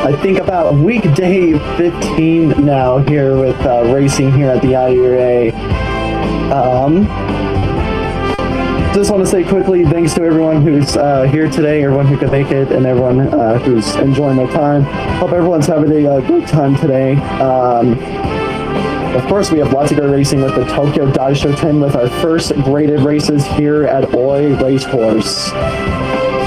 I think about weekday 15 now here with racing here at the IURA. Just want to say quickly thanks to everyone who's here today, everyone who could make it, and everyone who's enjoying their time. Hope everyone's having a good time today. Of course, we have lots of great racing with the Tokyo Daishoten with our first graded races here at Oi Racecourse.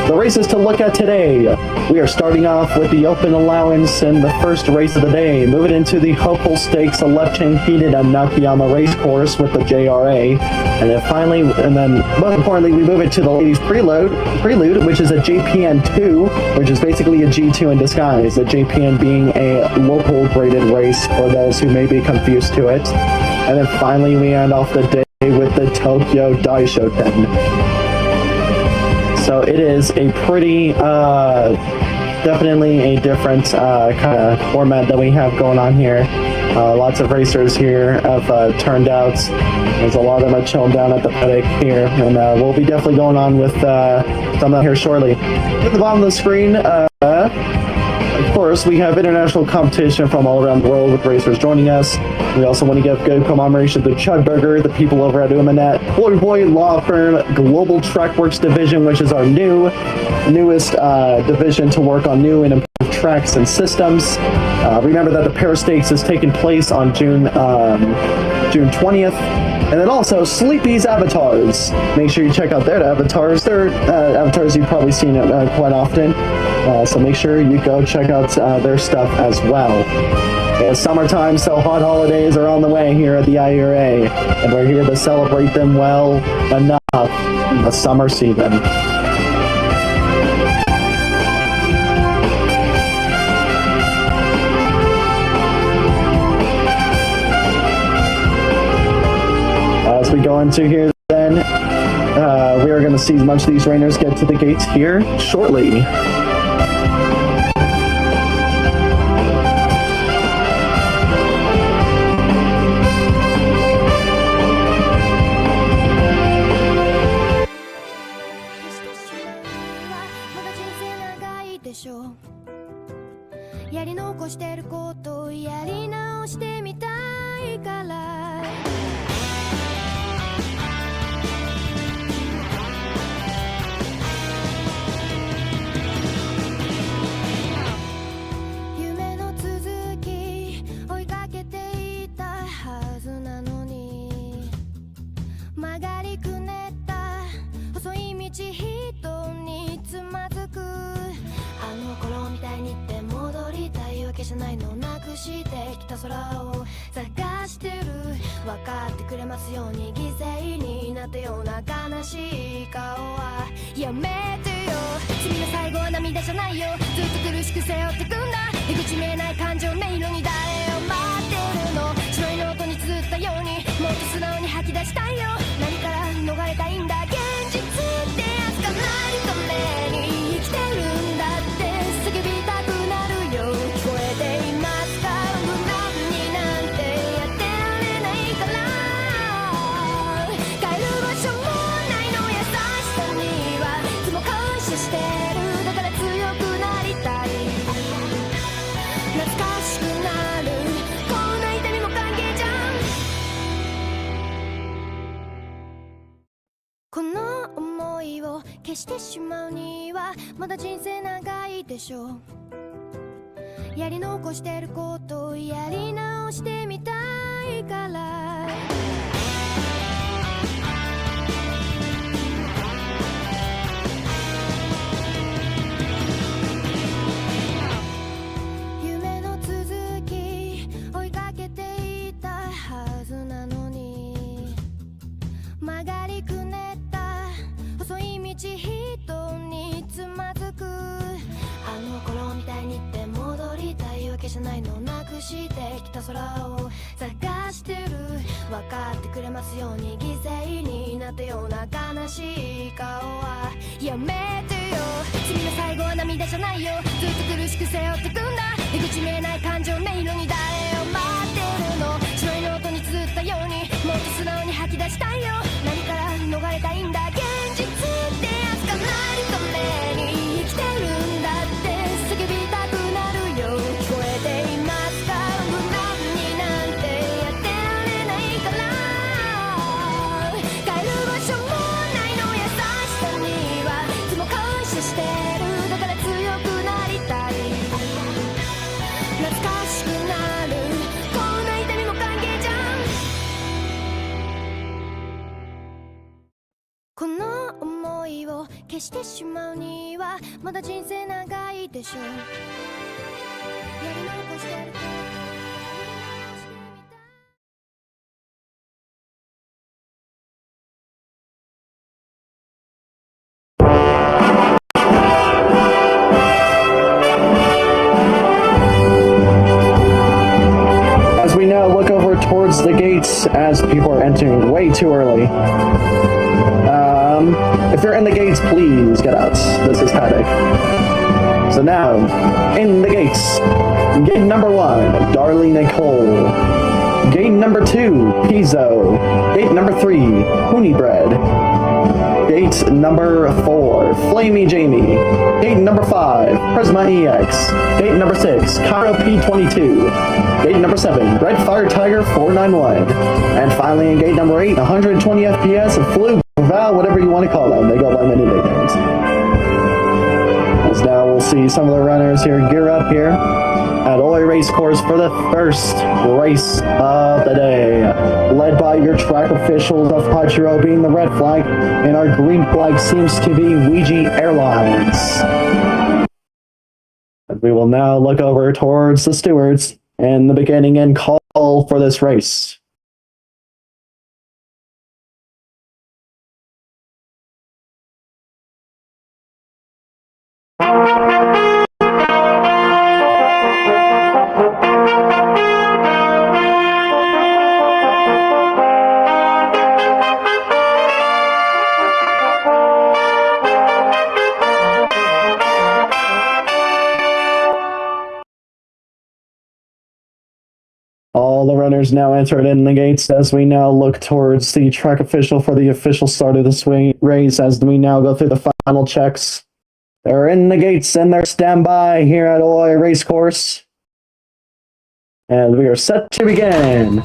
The races to look at today. We are starting off with the open allowance in the first race of the day, moving into the Hopeful Stakes, a left-chain heated at Nakayama Racecourse with the JRA. And then finally, most importantly, we move it to the ladies prelude, which is a JPN2, which is basically a G2 in disguise, a JPN being a local graded race for those who may be confused to it. And then finally, we end off the day with the Tokyo Daishoten. So it is a pretty, definitely a different kind of format that we have going on here. Lots of racers here have turned out. There's a lot of them are chilling down at the paddock here, and we'll be definitely going on with some of that here shortly. At the bottom of the screen, of course, we have international competition from all around the world with racers joining us. We also want to give good commemoration to Chudburger, the people over at Umanet, Boy Law Firm, Global Trackworks Division, which is our newest division to work on new and improved tracks and systems. Remember that the Paris Stakes is taking place on June 20th. And then also Sleepy's Avatars. Make sure you check out their avatars. They're avatars you've probably seen quite often. So make sure you go check out their stuff as well. It's summertime, so hot holidays are on the way here at the IURA. And we're here to celebrate them well enough in the summer season. As we go into here then, we are going to see a bunch of these reiners get to the gates here shortly. しくなるこんな痛みも関係じゃんこの想いを消してしまうにはまだ人生長いでしょやり残してる As we now look over towards the gates as people are entering way too early. If you're in the gates, please get out. This is paddock. So now, in the gates. Gate number 1, Darley Nicole. Gate number 2, Pizzo. Gate number 3, Pony Bread. Gate number 4, Flamey Jamie. Gate number 5, Prisma EX. Gate number 6, Cairo P22. Gate number 7, Red Fire Tiger 491. And finally in gate number 8, 120 FPS of Fluke, Val, whatever you want to call them. They go by many nicknames. As now we'll see some of the runners here gear up here at Oi Race Course for the first race of the day. Led by your track officials of Hachiro being the red flag, and our green flag seems to be Ouija Airlines. And we will now look over towards the stewards and the beginning and call for this race. All the runners now entered in the gates as we now look towards the track official for the official start of this race as we now go through the final checks. They're in the gates and they're standby here at Oi Race Course. And we are set to begin.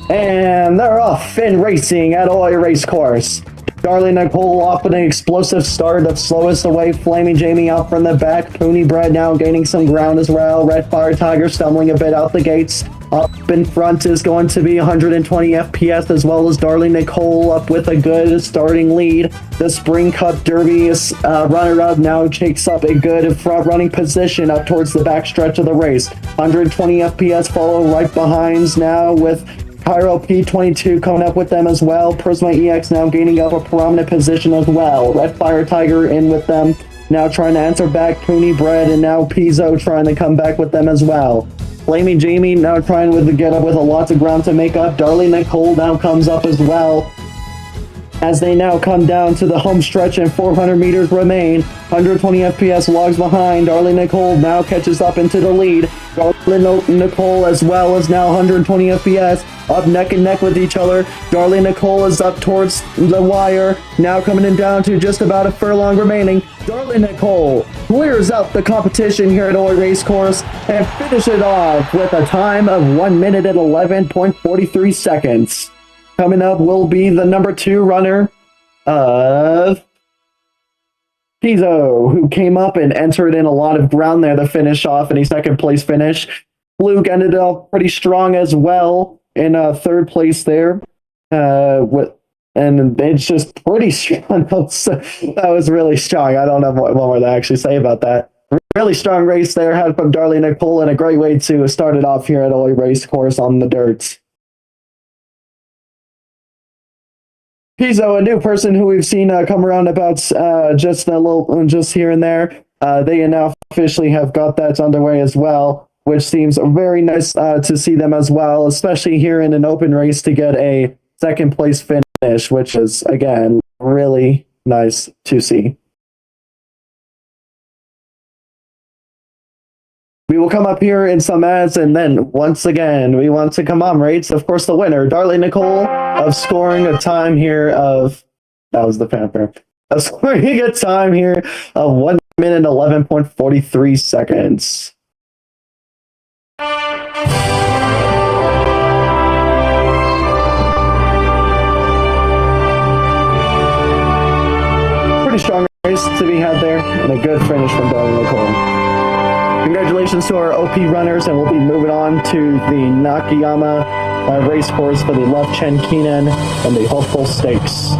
And they're off and racing at Oi Race Course. Darley Nicole off with an explosive start of slowest away, Flaming Jamie out from the back. Pony Bread now gaining some ground as well. Red Fire Tiger stumbling a bit out the gates. Up in front is going to be 120 FPS as well as Darley Nicole up with a good starting lead. The Spring Cup Derby runner-up now takes up a good front-running position up towards the back stretch of the race. 120 FPS follow right behind now with Cairo P22 coming up with them as well. Prisma EX now gaining up a prominent position as well. Red Fire Tiger in with them. Now trying to answer back Pony Bread, and now Pizzo trying to come back with them as well. Flaming Jamie now trying to get up with a lot of ground to make up. Darley Nicole now comes up as well. As they now come down to the home stretch and 400 meters remain. 120 FPS logs behind. Darley Nicole now catches up into the lead. Darley Nicole as well as now 120 FPS. Up neck and neck with each other. Darley Nicole is up towards the wire. Now coming in down to just about a furlong remaining. Darley Nicole clears out the competition here at Oi Race Course and finishes off with a time of 1 minute and 11.43 seconds. Coming up will be the number 2 runner of Pizzo, who came up and entered in a lot of ground there to finish off in a second place finish. Fluke ended up pretty strong as well in third place there. And it's just pretty strong. That was really strong. I don't know what more to actually say about that. Really strong race there had from Darley Nicole, and a great way to start it off here at Oi Race Course on the dirt. Pizzo, a new person who we've seen come around about just here and there. They now officially have got that underway as well, which seems very nice to see them as well, especially here in an open race to get a second place finish, which is, again, really nice to see. We will come up here in some ads, and then once again, we want to commemorate, of course, the winner, Darley Nicole, of scoring a time here of, that was the fanfare, of scoring a time here of 1 minute 11.43 seconds. Pretty strong race to be had there, and a good finish from Darley Nicole. Congratulations to our OP runners, and we'll be moving on to the Nakayama race course for the Left Chen Keenan and the Hopeful Stakes.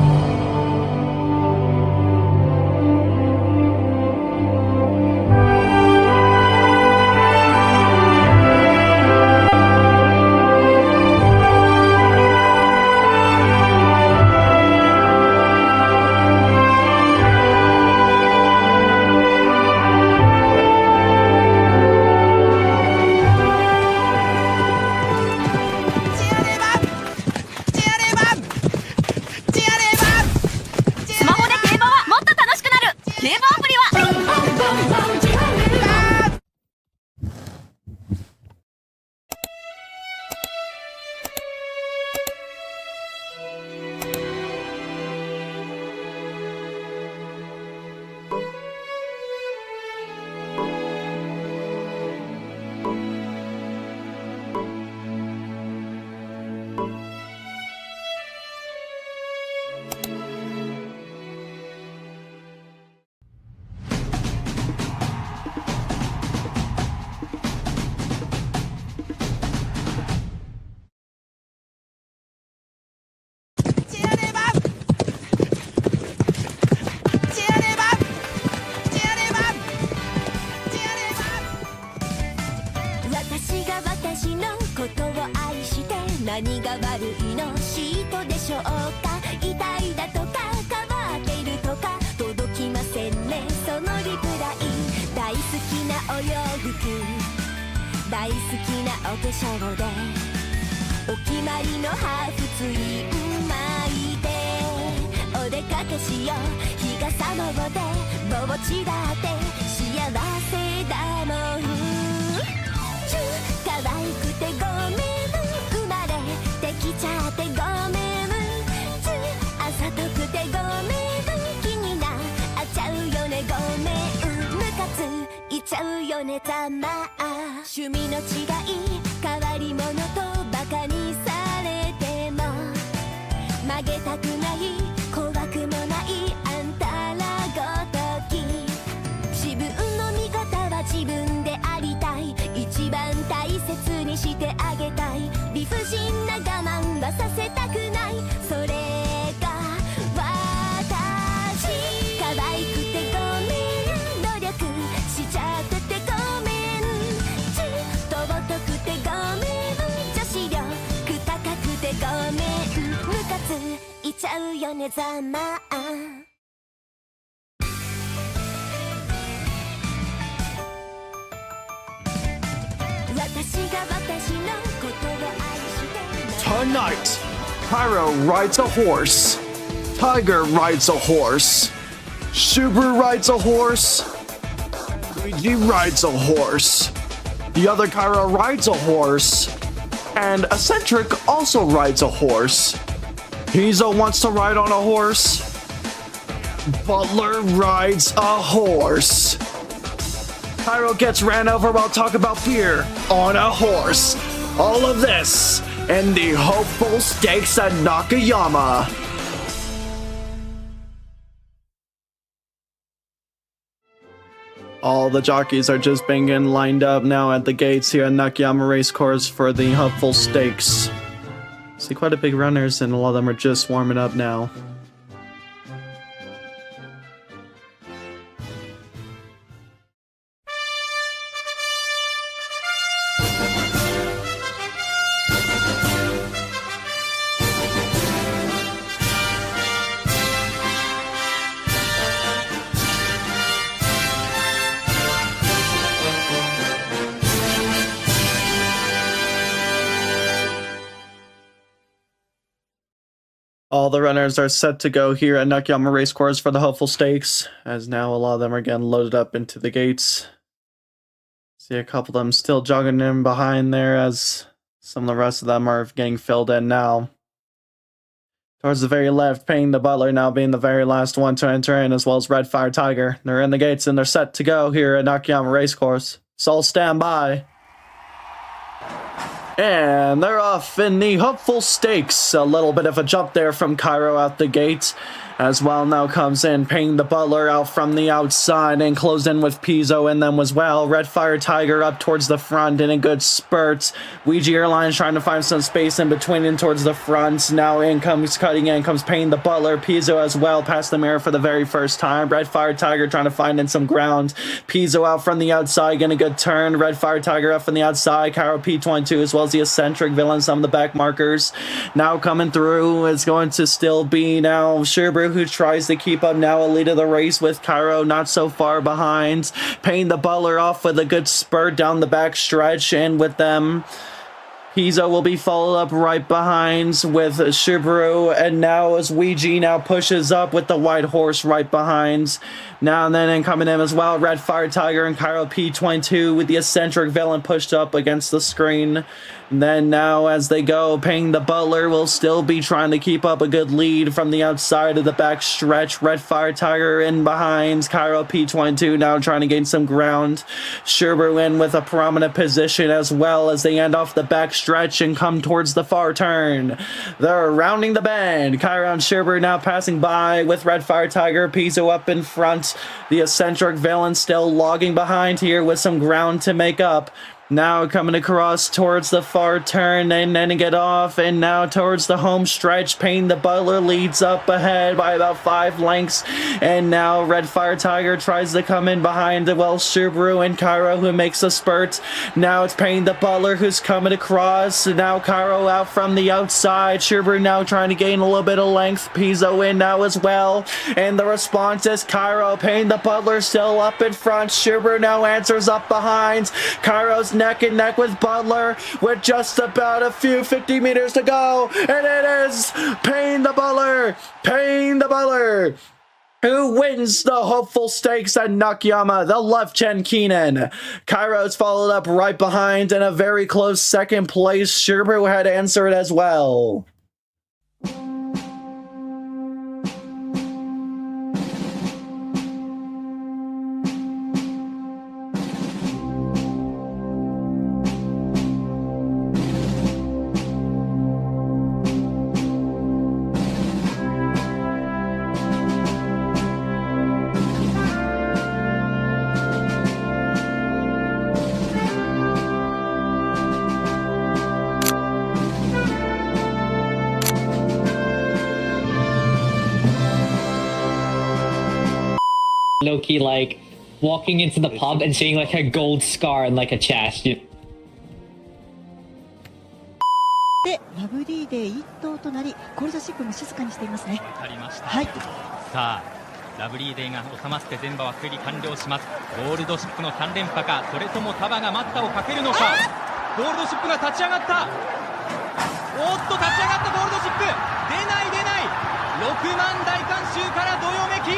Tonight, Pyro rides a horse, Tiger rides a horse, Subaru rides a horse, Luigi rides a horse, the other Cairo rides a horse, and Eccentric also rides a horse. Pizzo wants to ride on a horse. Butler rides a horse. Cairo gets ran over while talking about beer on a horse. All of this in the Hopeful Stakes at Nakayama. All the jockeys are just being lined up now at the gates here at Nakayama Racecourse for the Hopeful Stakes. See quite a big runners, and a lot of them are just warming up now. All the runners are set to go here at Nakayama Racecourse for the Hopeful Stakes, as now a lot of them are getting loaded up into the gates. See a couple of them still jogging in behind there, as some of the rest of them are getting filled in now. Towards the very left, Payne the Butler now being the very last one to enter in, as well as Red Fire Tiger. They're in the gates and they're set to go here at Nakayama Racecourse. So all stand by. And they're off in the hopeful stakes. A little bit of a jump there from Cairo out the gate. As well, now comes in Payne the Butler out from the outside and closed in with Pizzo in them as well. Red Fire Tiger up towards the front in a good spurt. Ouija Airlines trying to find some space in between and towards the front. Now in comes cutting in comes Payne the Butler. Pizzo as well past the mirror for the very first time. Red Fire Tiger trying to find in some ground. Pizzo out from the outside getting a good turn. Red Fire Tiger up from the outside. Cairo P22 as well as the eccentric villain, some of the back markers. Now coming through is going to still be now Sherber, who tries to keep up now a lead of the race with Cairo not so far behind. Payne the Butler off with a good spurt down the back stretch, and with them Pizzo will be followed up right behind with Shibaru, and now as Ouija now pushes up with the white horse right behind. Now and then and coming in as well, Red Fire Tiger and Cairo P22 with the eccentric villain pushed up against the screen. And then now as they go, Payne the Butler will still be trying to keep up a good lead from the outside of the back stretch. Red Fire Tiger in behind, Cairo P22 now trying to gain some ground. Sherber in with a prominent position as well as they end off the back stretch and come towards the far turn. They're rounding the bend. Cairo and Sherber now passing by with Red Fire Tiger, Pizzo up in front. The eccentric villain still logging behind here with some ground to make up. Now coming across towards the far turn and then get off, and now towards the home stretch. Payne the Butler leads up ahead by about 5 lengths, and now Red Fire Tiger tries to come in behind the Subaru and Cairo, who makes a spurt. Now it's Payne the Butler who's coming across. Now Cairo out from the outside. Subaru now trying to gain a little bit of length. Pizzo in now as well, and the response is Cairo. Payne the Butler still up in front. Subaru now answers up behind. Cairo's neck and neck with Butler with just about a few 50 meters to go, and it is Payne the Butler who wins the hopeful stakes at Nakayama, the left Chen Keenan. Cairo's followed up right behind in a very close second place. Sherbu had answered as well. Low-key, like, walking into the pub and seeing, like, a gold scar in, like, a chest. で、ラブリーで1頭となり、ゴールドシップも静かにしていますね。わかりました。はい。さあ、ラブリーデーが収まって全場は推理完了します。ゴールドシップの3連覇か、それとも束が待ったをかけるのか。ゴールドシップが立ち上がった。おっと立ち上がったゴールドシップ。出ない出ない。6万大観衆からどよめき。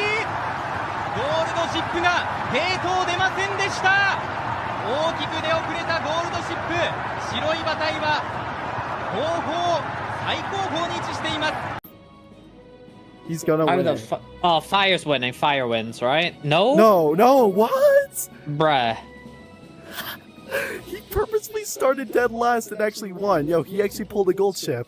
ゴールドシップがゲートを出ませんでした。大きく出遅れたゴールドシップ。白い馬体は後方最高峰に位置しています。He's gonna I win. don't know. Oh, Fire's winning. Fire wins, right? No? No, what? Bruh. He purposely started dead last and actually won. Yo, he actually pulled a gold ship.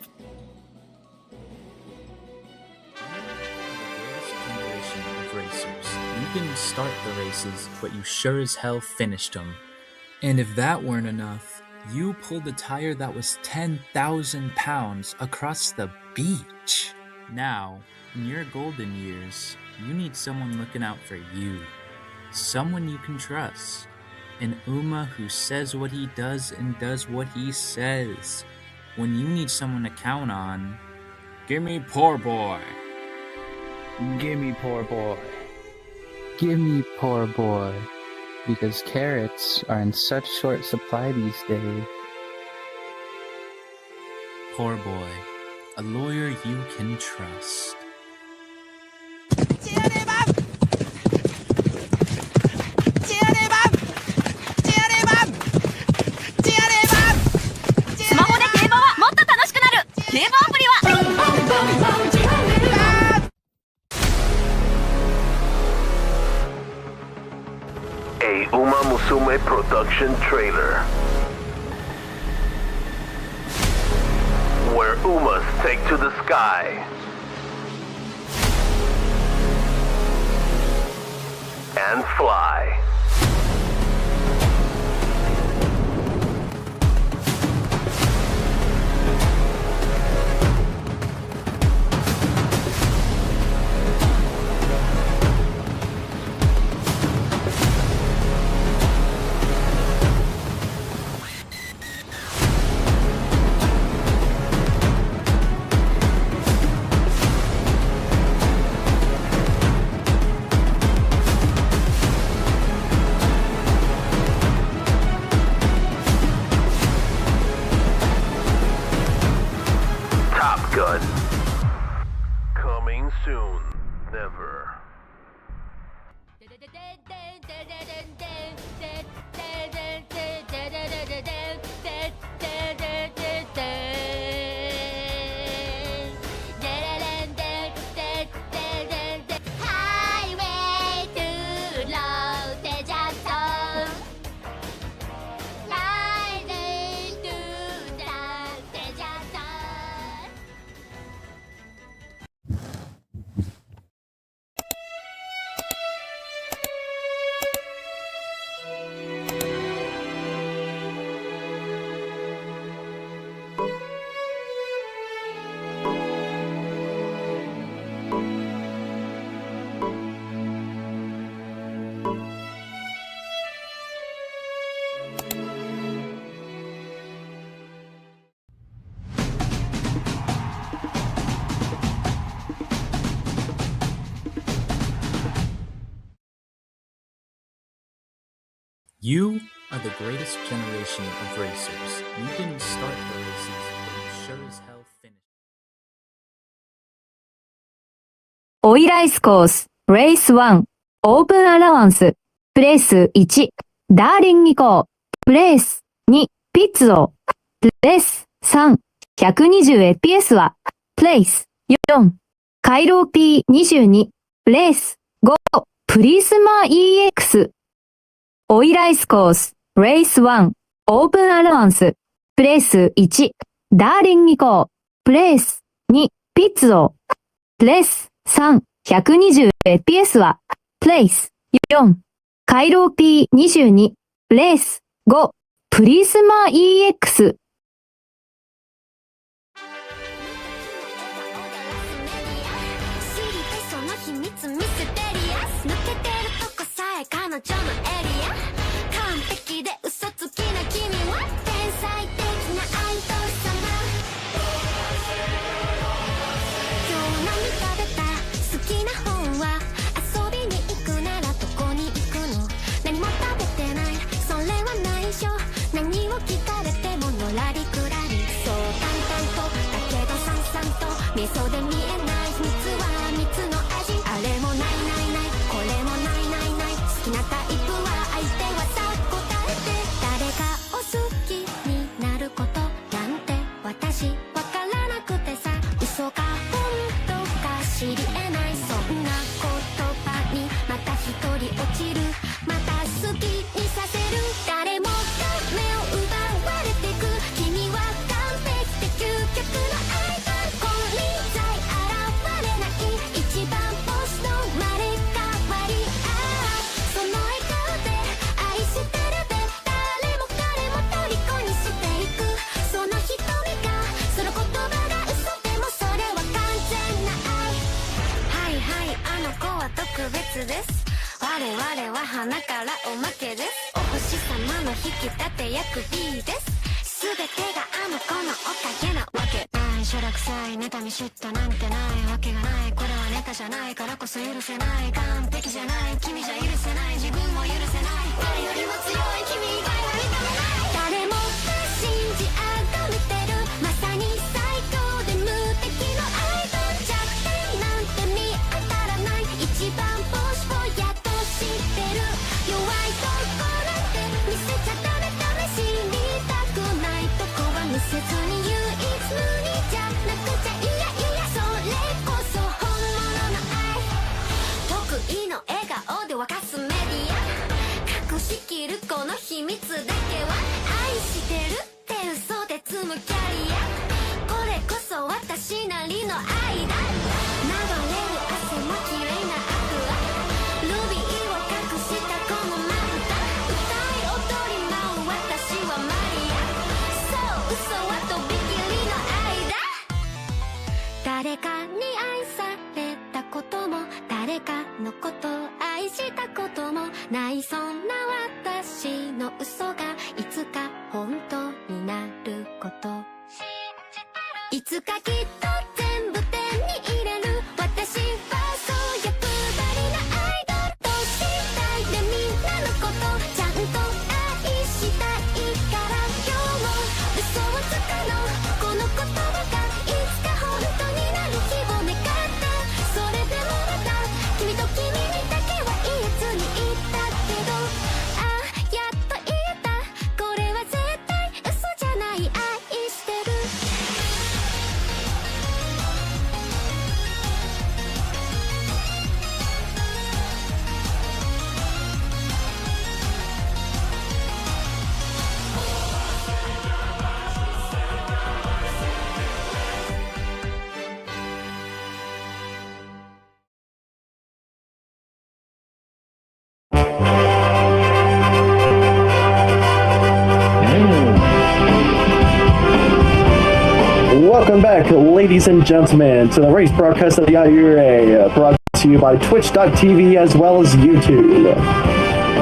You didn't start the races, but you sure as hell finished them. And if that weren't enough, you pulled a tire that was 10,000 pounds across the beach. Now, in your golden years, you need someone looking out for you. Someone you can trust. An Uma who says what he does and does what he says. When you need someone to count on, give me poor boy. Gimme poor boy. Gimme poor boy. Because carrots are in such short supply these days. Poor boy. A lawyer you can trust. スマホで競馬はもっと楽しくなる。競馬アプリはA Uma Musume production trailer. sky. And fly. Top Gun. Coming soon. Never. Highway to Low Daishoten. Riding to the Daishoten. You are the greatest generation of racers. You didn't start the races, but you sure as hell finished. オイライスコース、レース1、オープンアラワンス、プレース1、ダーリン2号、プレース2、ピッツを、レース3、120fps は、プレース4、カイロ P22、レース5、プリスマ EX。オイライスコース、レース1、オープンアラワンス、プレース1、ダーリン2号、プレース2、ピッツを、レース3、120fps は、プレイス4、カイロ P22、レース5、プリスマ EX。知りたいその秘密ミステリアス抜けてるとこさえ彼女のエリア完璧で嘘つきな君は天才的なアイドル様今日何食べた好きな本は遊びに行くならどこに行くの何も食べてないそれは内緒何を聞かれてものらりくらりそう淡々とだけどさんさんと味噌で見えない秘密は蜜の味あれもないないないこれもないないない好きなタイプは相手はさ答えて誰かを好きになることなんて私わからなくてさ嘘か本当か知り得ないそんな言葉にまた一人落ちるまた好きにさせる誰もが目を奪われてく君は完璧で究極のアイドル金輪際現れない一番ボスの生まれ変わりその笑顔で愛してるで誰も彼も虜にしていくその瞳がその言葉が嘘でもそれは完全な愛はいはいあの子は特別です我々は花からおまけですお星様の引き立て役 B です全てがあの子のおかげなわけないしょらくさい妬み嫉妬なんてないわけがないこれはネタじゃないからこそ許せない完璧じゃない君じゃ許せない自分も許せない誰よりも強い君以外は認めない誰もが信じあがめてるまさに最高で無敵のアイドル弱点なんて見当たらない一番ボスをやっと知ってる弱いとこなんて見せちゃダメ試しにたくないとこは見せずに唯一無二じゃなくちゃいやいやそれこそ本物の愛得意の笑顔で沸かすメディア隠しきるこの秘密だけはこといつかきっと全部手に入れる私はそう欲張りなアイドルとしたいでみんなのことちゃんと愛したいから今日も嘘をつくのこの言葉がいつか本当になる日を願ってそれでもまた君と君にだけは言えずにいたけどああやっと言えたこれは絶対嘘じゃない愛してるWelcome back, ladies and gentlemen, to the race broadcast of the IURA, brought to you by Twitch.tv as well as YouTube.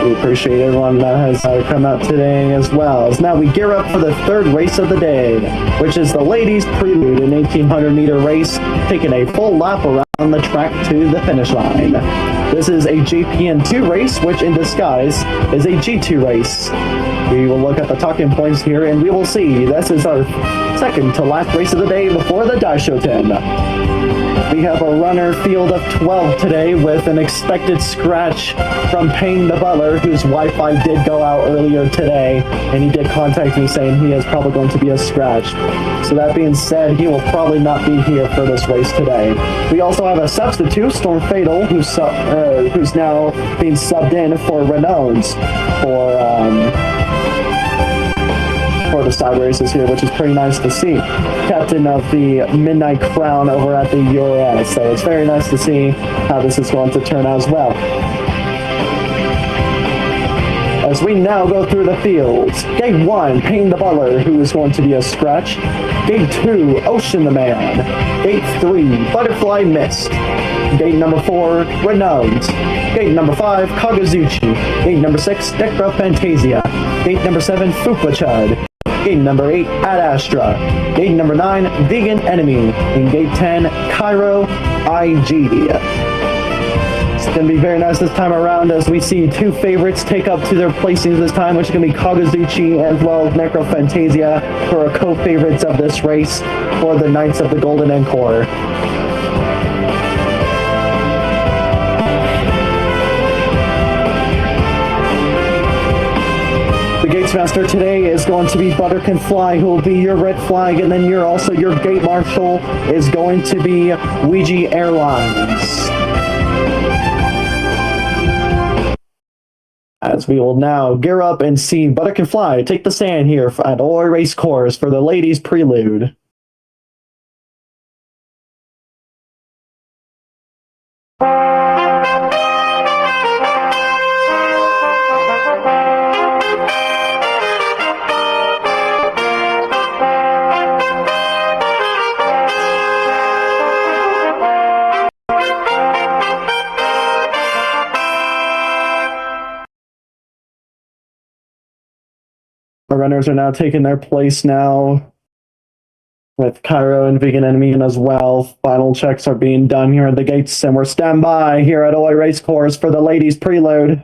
We appreciate everyone that has come out today as well. As now we gear up for the third race of the day, which is the ladies' prelude, an 1800-meter race, taking a full lap around the track to the finish line. This is a JPN2 race, which in disguise is a G2 race. We will look at the talking points here, and we will see this is our second to last race of the day before the Daishoten. We have a runner field of 12 today with an expected scratch from Payne the Butler, whose Wi-Fi did go out earlier today, and he did contact me saying he is probably going to be a scratch. So that being said, he will probably not be here for this race today. We also have a substitute, Storm Fatal, who's now being subbed in for Renown's for the side races here, which is pretty nice to see. Captain of the Midnight Crown over at the URS, so it's very nice to see how this is going to turn out as well. As we now go through the fields, Gate 1, Payne the Butler, who is going to be a scratch. Gate 2, Ocean the Man. Gate 3, Butterfly Mist. Gate number 4, Renowned. Gate number 5, Kagazuchi. Gate number 6, Necro Fantasia. Gate number 7, Fupa Chud. Gate number 8, Ad Astra. Gate number 9, Vegan Enemy. And Gate 10, Cairo IG. It's going to be very nice this time around as we see two favorites take up to their placings this time, which is going to be Kagazuchi as well as Necro Fantasia, who are co-favorites of this race for the Knights of the Golden Encore. The Gates Master today is going to be Butter Can Fly, who will be your red flag, and then your Gate Marshal is going to be Ouija Airlines. As we will now gear up and see Butter Can Fly take the stand here at Oi Race Course for the ladies' prelude. The runners are now taking their place now, with Cairo and Vegan Enemy in as well. Final checks are being done here at the gates, and we're stand by here at Oi Race Course for the ladies' prelude.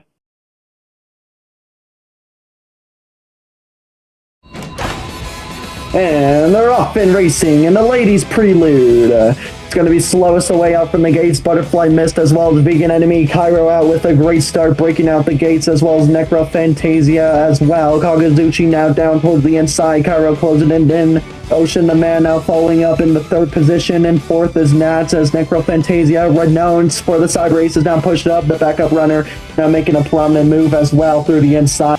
And they're off and racing in the ladies' prelude. It's going to be slowest away out from the gates. Butterfly Mist as well as Vegan Enemy. Cairo out with a great start, breaking out the gates, as well as Necro Fantasia as well. Kagazuchi now down towards the inside. Cairo closing it in. Ocean the Man now following up in the third position. And fourth is Nats as Necro Fantasia. Renowned for the side race is now pushed up. The backup runner now making a prominent move as well through the inside.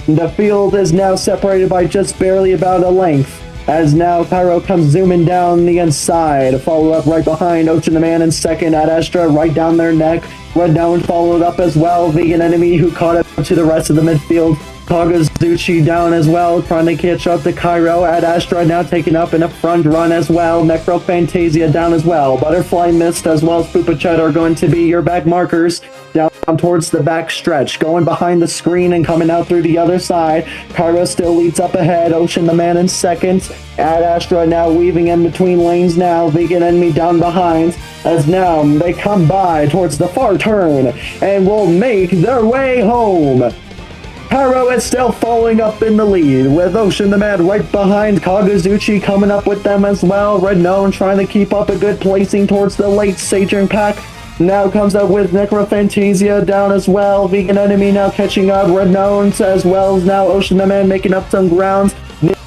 The field is now separated by just barely about a length, as now Cairo comes zooming down the inside. Followed up right behind Ocean the Man in second. Ad Astra right down their neck. Renowned followed up as well. Vegan Enemy, who caught up to the rest of the midfield. Kagazuchi down as well, trying to catch up to Cairo. Ad Astra now taking up in a front run as well. Necro Fantasia down as well. Butterfly Mist as well as Fupa Chud are going to be your back markers. Down down towards the back stretch, going behind the screen and coming out through the other side. Cairo still leads up ahead. Ocean the Man in second. Ad Astra now weaving in between lanes now. Vegan Enemy down behind. As now they come by towards the far turn and will make their way home. Cairo is still following up in the lead, with Ocean the Man right behind. Kagazuchi coming up with them as well. Red Known trying to keep up a good placing towards the late staging pack. Now comes up with Necrophantasia down as well. Vegan Enemy now catching up. Red Known as well as now Ocean the Man making up some ground.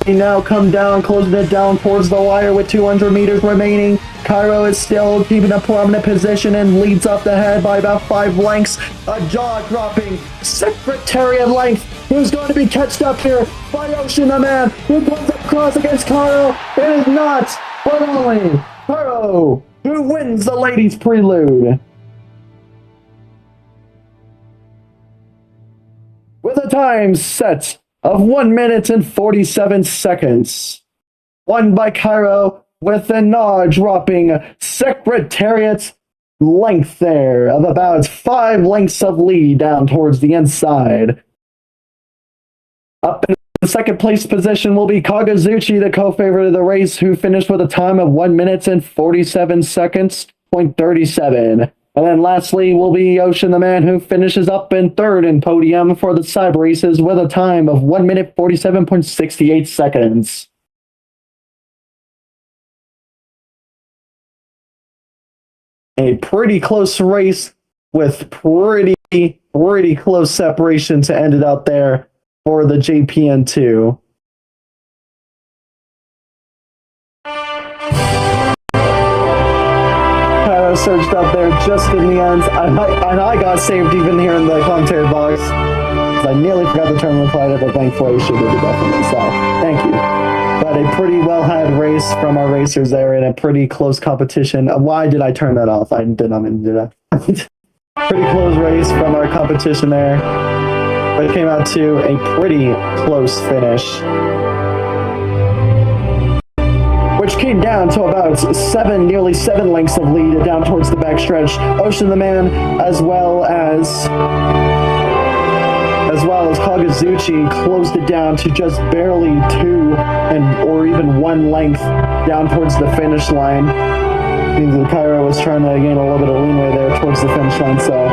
They now come down, closing it down towards the wire with 200 meters remaining. Cairo is still keeping a prominent position and leads up the head by about 5 lengths. A jaw-dropping Secretariat length. Who's going to be catched up here by Ocean the Man, who comes across against Cairo? It is not, but only Cairo, who wins the ladies' prelude. With a time set of 1 minute and 47 seconds. Won by Cairo with a jaw-dropping Secretariat length there of about 5 lengths of lead down towards the inside. Up in the second place position will be Kagazuchi, the co-favorite of the race, who finished with a time of 1 minute and 47 seconds, .37. And then lastly will be Ocean the Man, who finishes up in third in podium for the side races with a time of 1 minute 47.68 seconds. A pretty close race with pretty close separation to end it out there for the JPN2. Cairo surged up there just in the end, and I got saved even here in the commentary box. I nearly forgot the tournament flight, but thankfully I should have definitely, so thank you. But a pretty well-had race from our racers there in a pretty close competition. Why did I turn that off? I did not mean to do that. Pretty close race from our competition there. But it came out to a pretty close finish, which came down to about nearly 7 lengths of lead down towards the backstretch. Ocean the Man, as well as Kagazuchi, closed it down to just barely 2 or even 1 length down towards the finish line. Seems that Cairo was trying to gain a little bit of leeway there towards the finish line, so.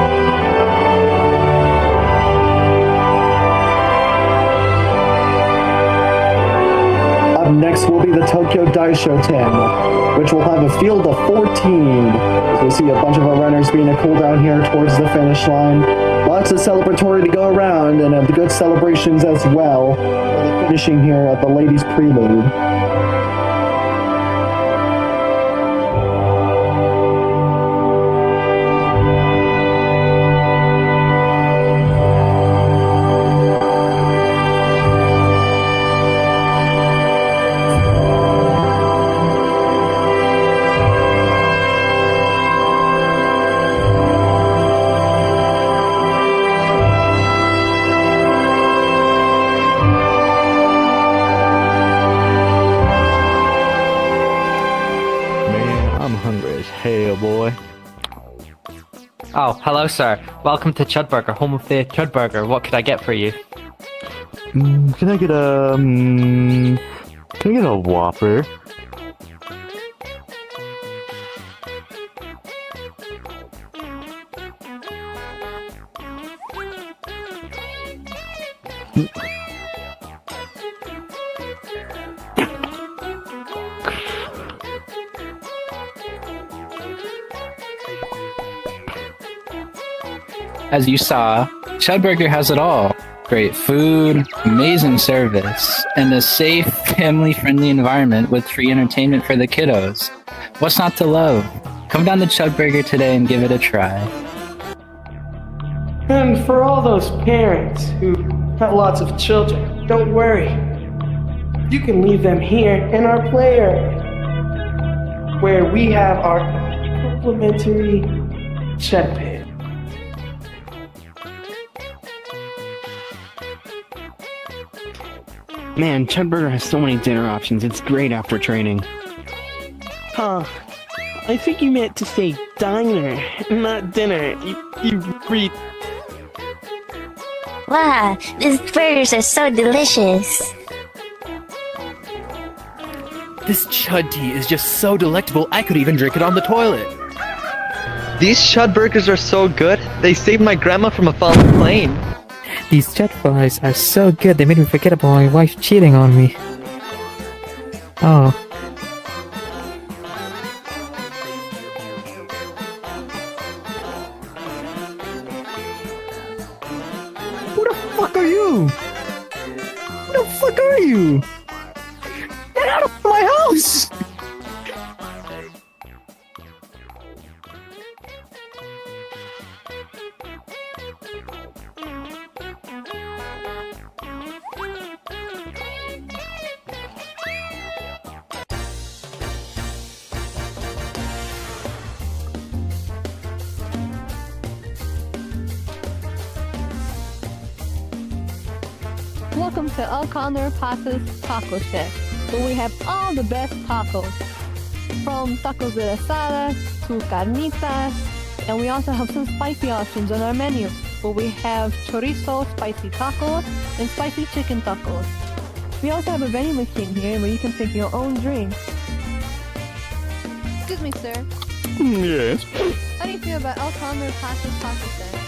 Up next will be the Tokyo Daishoten, which will have a field of 14. So we'll see a bunch of our runners being a cool down here towards the finish line. Lots of celebratory to go around, and good celebrations as well for the finishing here of the ladies' prelude. Oh, hello, sir. Welcome to Chudburger, home of the Chudburger. What could I get for you? Can I get a Whopper? As you saw, Chudburger has it all. Great food, amazing service, and a safe, family-friendly environment with free entertainment for the kiddos. What's not to love? Come down to Chudburger today and give it a try. And for all those parents who have lots of children, don't worry. You can leave them here in our play area, where we have our complimentary Chud Pit. Man, Chudburger has so many dinner options. It's great after training. Huh. I think you meant to say diner, not dinner. You Wow, these burgers are so delicious. This chud tea is just so delectable, I could even drink it on the toilet. These chud burgers are so good, they saved my grandma from a falling plane. These chud fries are so good, they made me forget about my wife cheating on me. Oh. Who the fuck are you? Who the fuck are you? Get out of my house! Welcome to El Condor Pasa's Taco Shack, where we have all the best tacos. From tacos de asada to carnitas, and we also have some spicy options on our menu, where we have chorizo spicy tacos and spicy chicken tacos. We also have a vending machine here where you can pick your own drink. Excuse me, sir. Yes. How do you feel about El Condor Pasa's Taco Shack?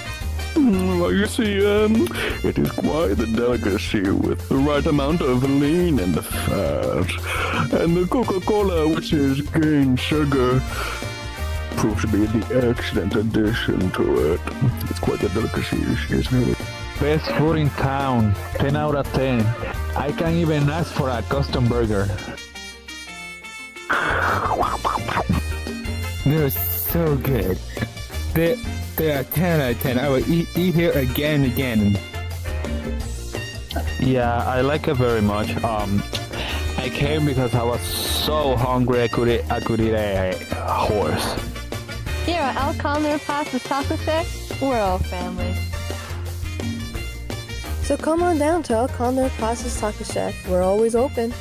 Well, you see, it is quite the delicacy with the right amount of lean and the fat. And the Coca-Cola, which is cane sugar, proves to be the excellent addition to it. It's quite the delicacy, isn't it? Best food in town, 10 out of 10. I can't even ask for a custom burger. They're so good. They're 10 out of 10. I will eat here again and again. Yeah, I like it very much. I came because I was so hungry I could eat a horse. Here at El Condor Pasa's Taco Shack, we're all family. So come on down to El Condor Pasa's Taco Shack. We're always open.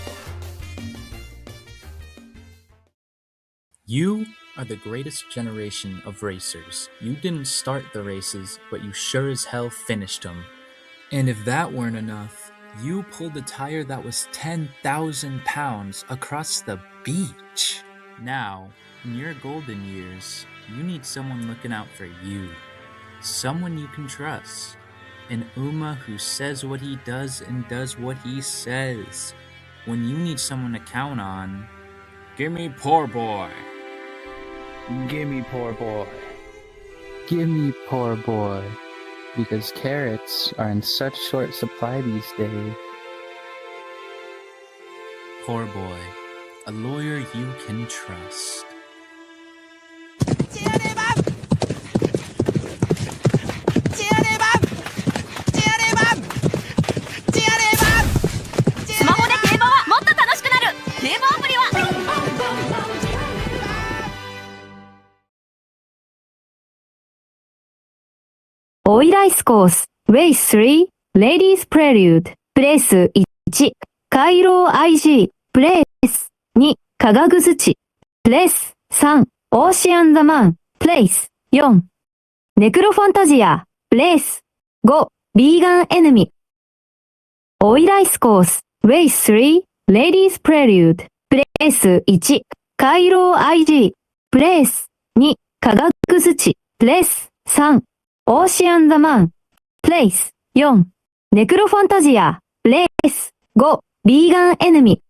You are the greatest generation of racers. You didn't start the races, but you sure as hell finished them. And if that weren't enough, you pulled a tire that was 10,000 pounds across the beach. Now, in your golden years, you need someone looking out for you. Someone you can trust. An Uma who says what he does and does what he says. When you need someone to count on, give me poor boy. Give me poor boy. Give me poor boy. Because carrots are in such short supply these days. Poor boy. A lawyer you can trust. Oi Rice Course Race 3 Ladies Prelude プレース1回廊 IG プレース2加賀ぐづちプレース3オーシアンザマンプレース4ネクロファンタジアプレース5ビーガンエネミ Oi Rice Course Race 3 Ladies Prelude プレース1回廊 IG プレース2加賀ぐづちプレース3オーシアンザマン、プレイス、4、ネクロファンタジア、プレイス、5、ビーガンエネミ。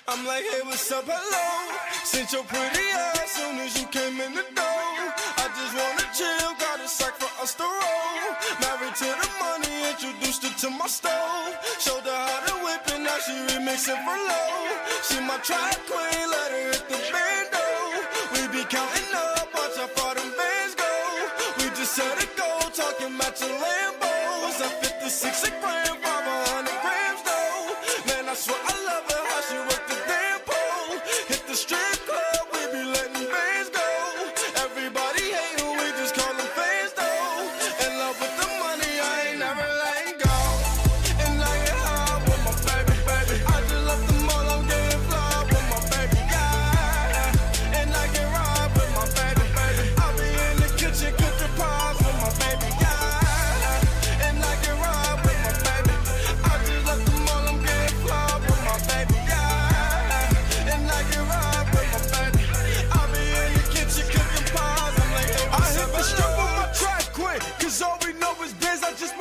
I'm like, hey, what's up, hello? Sent your pretty ass soon as you came in the door. I just wanna chill, got a sack for us to roll. Married to the money, introduced her to my stove. Showed her how to whip it, now she remixing for low. She my track queen, let her hit the bando. We be counting up, watch how far them bands go. We just set a goal, talking matching Lambos. I 56 a gram, 500 grams though. Man, I swear I love her, how she work the damn pole. Hit the strip club, we be letting bands go. Everybody hate who we just call them fans though. In love with the money, I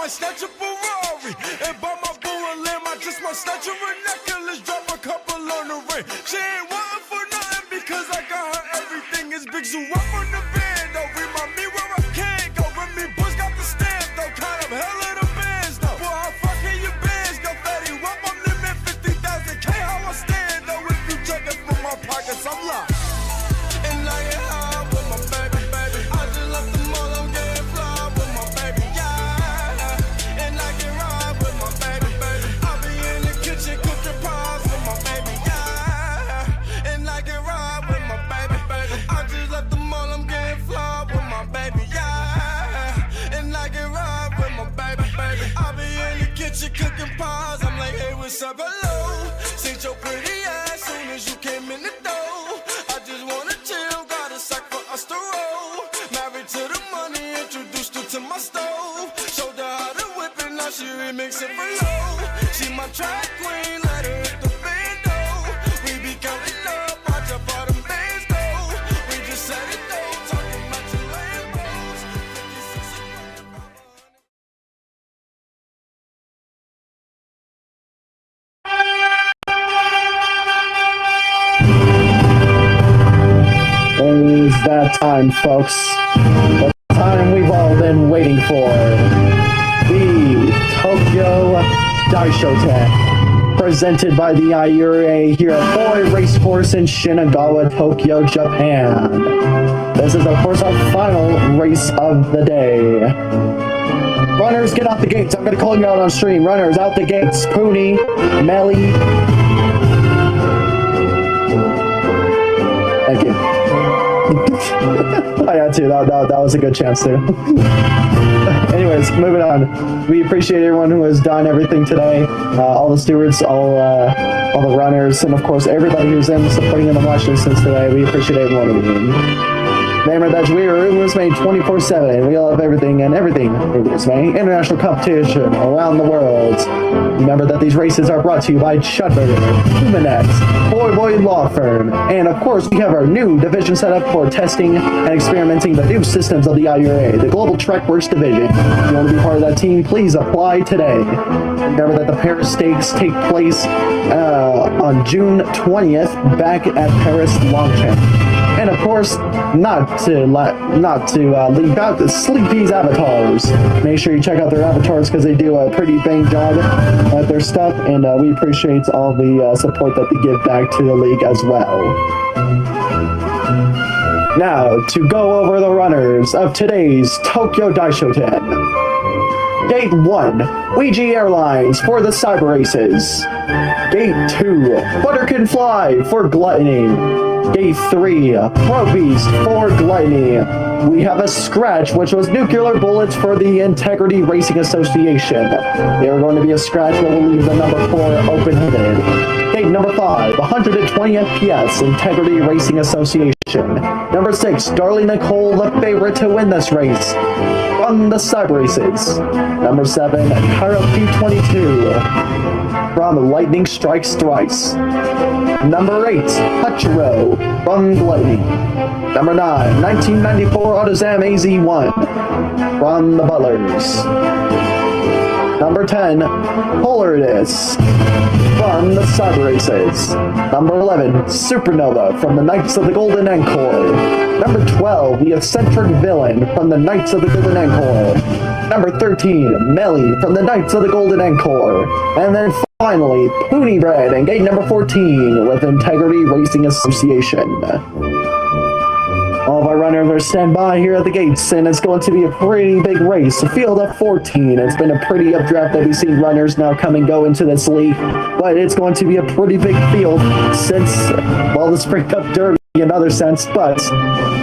might snatch a Ferrari and buy my boo a limb. I just might snatch her a necklace, drop a couple on the ring. She ain't wanting for nothing because I got her everything. It's big zoo up on the band, though. Remind me where I can't go. Remy Bush got the stamp, though. Kind of hell of the bands, though. Boy, how fucking your bands go fatty? Up, I'm limit 50,000K. How I stand, though. If you check it from my pockets, I'm locked. And I get high with my baby, baby. I just left the mall, I'm getting fly with my baby, yeah. And I can ride with my baby, baby. I be in the kitchen cooking pies with my baby, yeah. And I can ride with my baby, baby. I just left the mall, I'm getting fly with my baby, yeah. And I can ride with my baby, baby. I be in the kitchen cooking pies. I'm like, hey, what's up, hello? Seen your pretty ass soon as you came in the door. I just wanna chill, got a sack for us to roll. Married to the money, introduced her to my stove. Showed her how to whip it, now she remix it for low. She my track queen, let her hit the bando. We be counting up, watch how far them bands go. We just set it though, talking about your Lambos. 56 and 500. It's that time, folks. The time we've all been waiting for. The Tokyo Daishoten, presented by the IURA here at Boy Racecourse in Shinagawa, Tokyo, Japan. This is, of course, our final race of the day. Runners, get out the gates. I'm going to call you out on stream. Runners, out the gates. Pooney, Melly. Thank you. I had to. That was a good chance too. Anyways, moving on. We appreciate everyone who has done everything today. All the stewards, all the runners, and of course everybody who's in supporting in the watch list since today. We appreciate every one of you. Remember that we are Rumors Made 24/7. We love everything and everything Rumors Made. International competition around the world. Remember that these races are brought to you by Chudburger, Humanet, Boy Law Firm, and of course we have our new division set up for testing and experimenting the new systems of the IURA, the Global Trackworks Division. If you want to be part of that team, please apply today. Remember that the Paris Stakes take place on June 20th back at Paris Longchamp. And of course, not to leave out the Sleepy's avatars. Make sure you check out their avatars because they do a pretty bang job at their stuff, and we appreciate all the support that they give back to the league as well. Now, to go over the runners of today's Tokyo Daishoten. Gate 1, Ouija Airlines for the Cyber Races. Gate 2, Butter Can Fly for Gluttony. Gate 3, Pro Beast for Gluttony. We have a scratch, which was Nuclear Bullets for the Integrity Racing Association. They are going to be a scratch that will leave the number 4 open-headed. Gate number 5, 120 FPS, Integrity Racing Association. Number 6, Darling Nicole, the favorite to win this race from the Cyber Races. Number 7, Cairo P22 from Lightning Strikes Thrice. Number 8, Hachiro from Gluttony. Number 9, 1994 Autozam AZ1 from the Butlers. Number 10, Polaris from the Cyber Races. Number 11, Supernova from the Knights of the Golden Encore. Number 12, the Eccentric Villain from the Knights of the Golden Encore. Number 13, Melly from the Knights of the Golden Encore. And then finally, Pooney Bread and gate number 14 with Integrity Racing Association. All of our runners are standby here at the gates, and it's going to be a pretty big race. A field of 14. It's been a pretty updraft that we've seen runners now come and go into this league, but it's going to be a pretty big field since, well, the Spring Cup Derby in other sense, but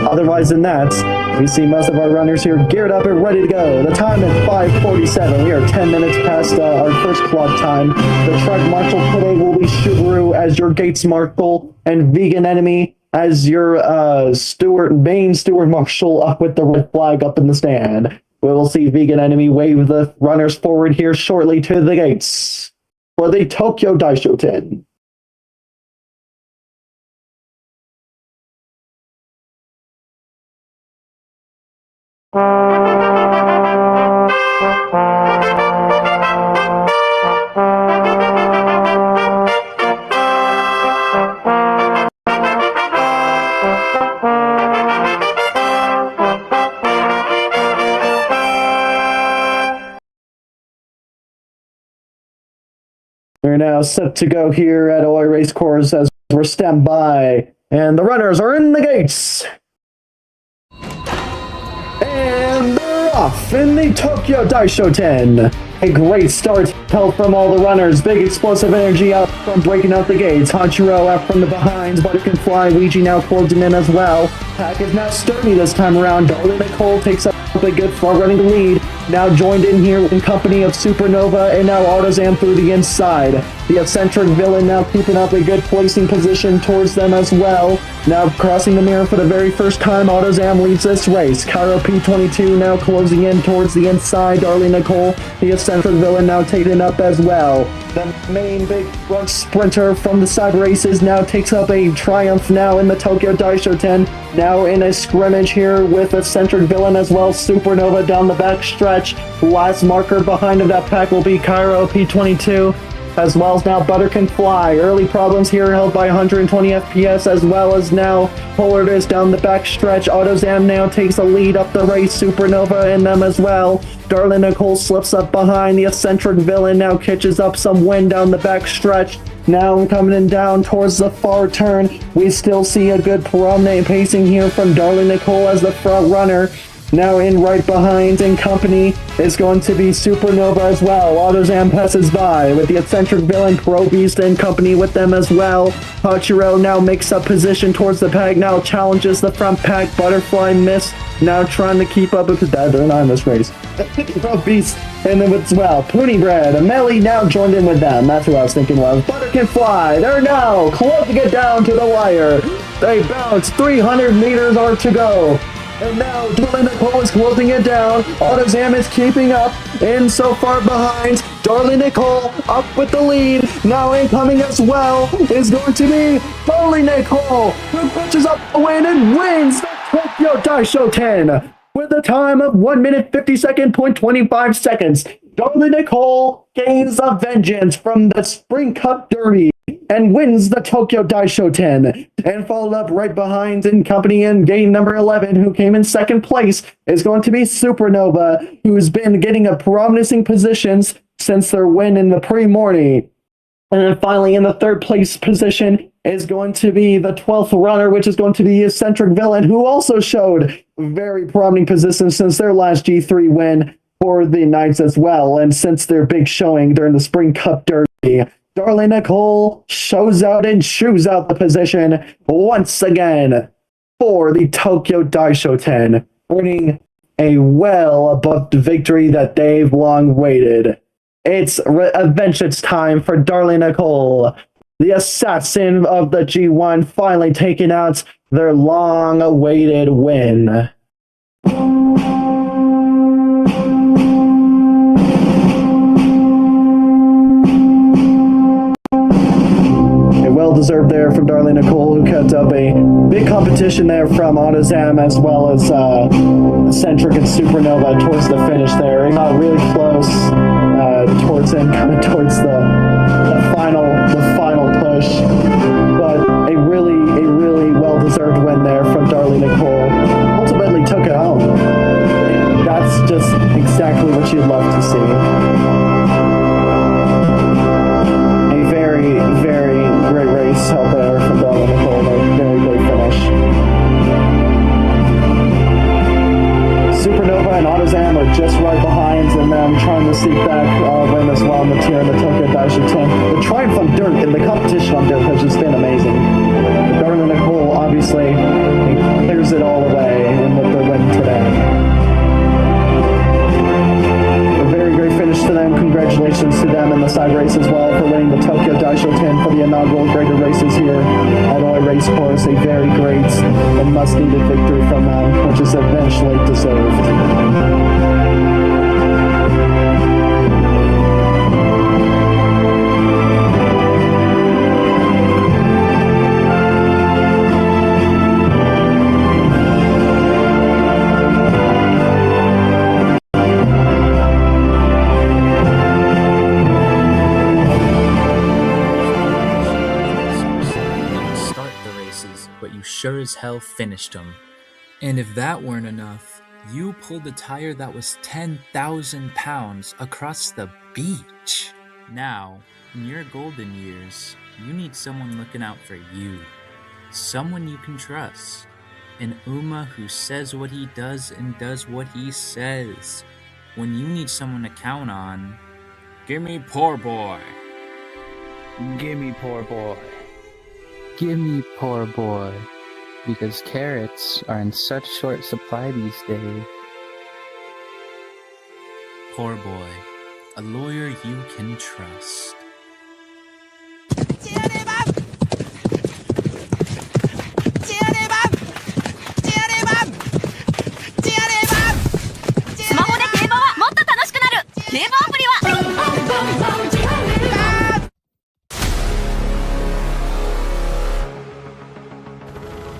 otherwise than that, we see most of our runners here geared up and ready to go. The time is 5:47. We are 10 minutes past our first clock time. The track marshal today will be Subaru as your gates marshal and Vegan Enemy as your main steward marshal up with the red flag up in the stand. We will see Vegan Enemy wave the runners forward here shortly to the gates for the Tokyo Daishoten. now set to go here at Oi Racecourse as we're stand by. And the runners are in the gates. And they're off in the Tokyo Daishoten. A great start held from all the runners. Big explosive energy out from breaking out the gates. Hachiro out from the behind. Butter can fly. Luigi now closing in as well. Pack is now sturdy this time around. Darling Nicole takes up a good front running lead. Now joined in here in company of Supernova and now Autozam through the inside. The eccentric villain now keeping up a good placing position towards them as well. Now crossing the mirror for the very first time, Autozam leads this race. Cairo P22 now closing in towards the inside. Darling Nicole, the eccentric villain, now taken up as well. The main big front sprinter from the side races now takes up a triumph now in the Tokyo Daishoten. Now in a scrimmage here with eccentric villain as well. Supernova down the back stretch. Last marker behind of that pack will be Cairo P22. As well as now Butter Can Fly. Early problems here held by 120 FPS, as well as now Polardus down the back stretch. Autozam now takes a lead up the race. Supernova in them as well. Darling Nicole slips up behind. The eccentric villain now catches up some wind down the back stretch. Now coming in down towards the far turn, we still see a good promenade pacing here from Darling Nicole as the front runner. Now in right behind in company is going to be Supernova as well. Autozam passes by with the eccentric villain Pro Beast in company with them as well. Hachiro now makes up position towards the pack, now challenges the front pack. Butterfly miss, now trying to keep up with that. They're not in this race. Pro Beast and then as well. Pony Bread, Melly now joined in with them. That's who I was thinking was. Butter Can Fly, they're now closing it down to the wire. They bounce, 300 meters are to go. And now Darling Nicole is closing it down. Autozam is keeping up. In so far behind. Darling Nicole up with the lead. Now incoming as well is going to be Holy Nicole, who pushes up the win and wins the Tokyo Daishoten with a time of 1 minute 50.25 seconds. Darling Nicole gains a vengeance from the Spring Cup Derby and wins the Tokyo Daishoten. And followed up right behind in company in game number 11, who came in second place, is going to be Supernova, who's been getting a promising positions since their win in the pre-morning. And then finally in the third place position is going to be the 12th runner, which is going to be Eccentric Villain, who also showed very promising positions since their last G3 win for the Knights as well, and since their big showing during the Spring Cup Derby. Darling Nicole shows out and chews out the position once again for the Tokyo Daishoten, earning a well-above victory that they've long waited. It's vengeance time for Darling Nicole, the assassin of the G1, finally taking out their long-awaited win. Well-deserved there from Darling Nicole, who kept up a big competition there from Autozam as well as Eccentric and Supernova towards the finish there. It got really close towards him, coming towards the final push. But a really well-deserved win there from Darling Nicole. Ultimately took it home. That's just exactly what you'd love to see. Very great race out there from Darling Nicole. A very great finish. Supernova and Autozam are just right behind, and then trying to seek back win as well in the tier in the Tokyo Daishoten. The triumph on dirt and the competition on dirt has just been amazing. Darling Nicole obviously clears it all away in with the win today. Great finish to them. Congratulations to them in the side race as well for winning the Tokyo Daishoten for the inaugural graded races here at Oi Racecourse. A very great and much-needed victory from them, which is eventually deserved. But you sure as hell finished them. And if that weren't enough, you pulled a tire that was 10,000 pounds across the beach. Now, In your golden years, you need someone looking out for you. Someone you can trust. An Uma who says what he does and does what he says. When you need someone to count on, give me poor boy. Gimme poor boy. Gimme poor boy. Because carrots are in such short supply these days. Poor boy. A lawyer you can trust.